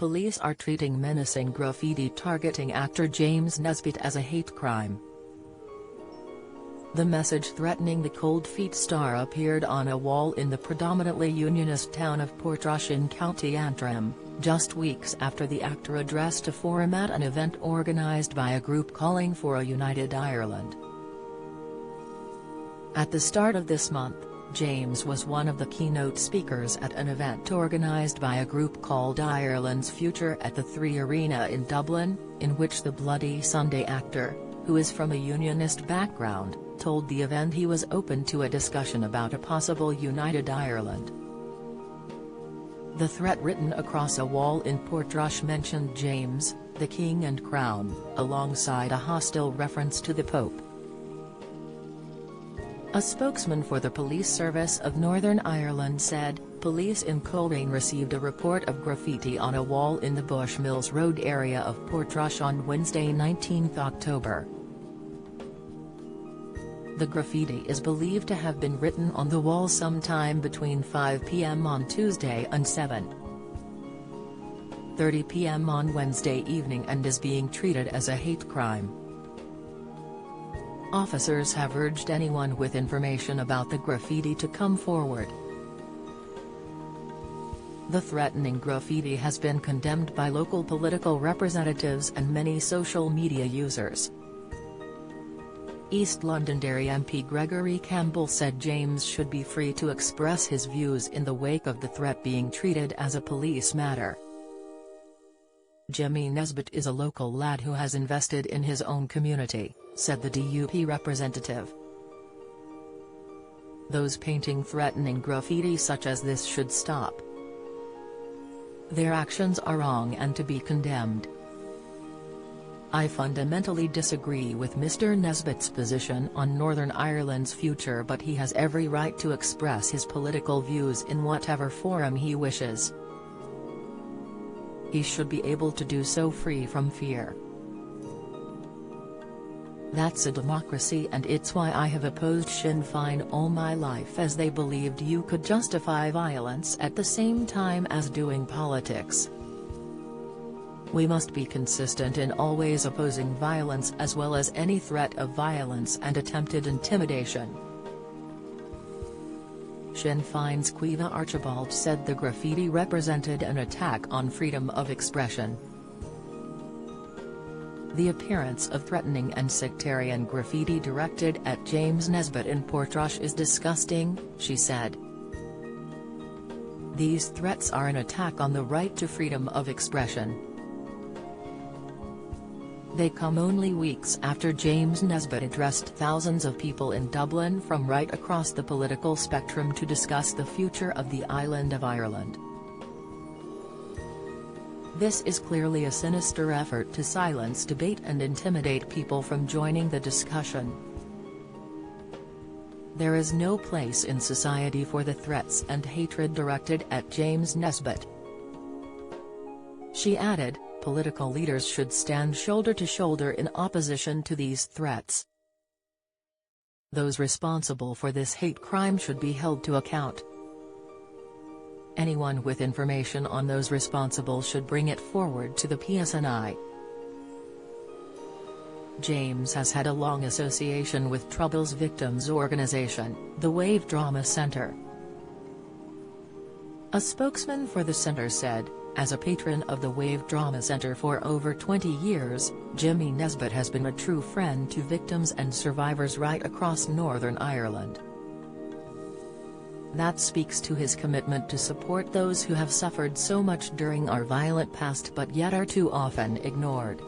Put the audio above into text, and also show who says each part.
Speaker 1: police are treating menacing graffiti targeting actor James Nesbitt as a hate crime. The message threatening the Cold Feet star appeared on a wall in the predominantly unionist town of Portrush in County Antrim, just weeks after the actor addressed a forum at an event organised by a group calling for a united Ireland. At the start of this month, James was one of the keynote speakers at an event organised by a group called Ireland's Future at the 3 Arena in Dublin, in which the Bloody Sunday actor, who is from a unionist background, told the event he was open to a discussion about a possible united Ireland. The threat written across a wall in Portrush mentioned James, the King and Crown, alongside a hostile reference to the Pope. A spokesman for the Police Service of Northern Ireland said, police in Coleraine received a report of graffiti on a wall in the Bushmills Road area of Portrush on Wednesday 19 October. The graffiti is believed to have been written on the wall sometime between 5 p.m. on Tuesday and 7:30 p.m. on Wednesday evening and is being treated as a hate crime. Officers have urged anyone with information about the graffiti to come forward. The threatening graffiti has been condemned by local political representatives and many social media users. East Londonderry MP Gregory Campbell said James should be free to express his views in the wake of the threat being treated as a police matter. Jimmy Nesbitt is a local lad who has invested in his own community, said the DUP representative. Those painting threatening graffiti such as this should stop. Their actions are wrong and to be condemned. I fundamentally disagree with Mr. Nesbitt's position on Northern Ireland's future, but he has every right to express his political views in whatever forum he wishes. He should be able to do so free from fear. That's a democracy, and it's why I have opposed Sinn Féin all my life, as they believed you could justify violence at the same time as doing politics. We must be consistent in always opposing violence as well as any threat of violence and attempted intimidation. Sinn Féin's Caoimhe Archibald said the graffiti represented an attack on freedom of expression. The appearance of threatening and sectarian graffiti directed at James Nesbitt in Portrush is disgusting, she said. These threats are an attack on the right to freedom of expression. They come only weeks after James Nesbitt addressed thousands of people in Dublin from right across the political spectrum to discuss the future of the island of Ireland. This is clearly a sinister effort to silence debate and intimidate people from joining the discussion. There is no place in society for the threats and hatred directed at James Nesbitt. She added, political leaders should stand shoulder to shoulder in opposition to these threats. Those responsible for this hate crime should be held to account. Anyone with information on those responsible should bring it forward to the PSNI. James has had a long association with Troubles victims organisation, the Wave Drama Centre. A spokesman for the centre said, as a patron of the Wave Drama Centre for over 20 years, Jimmy Nesbitt has been a true friend to victims and survivors right across Northern Ireland. That speaks to his commitment to support those who have suffered so much during our violent past but yet are too often ignored.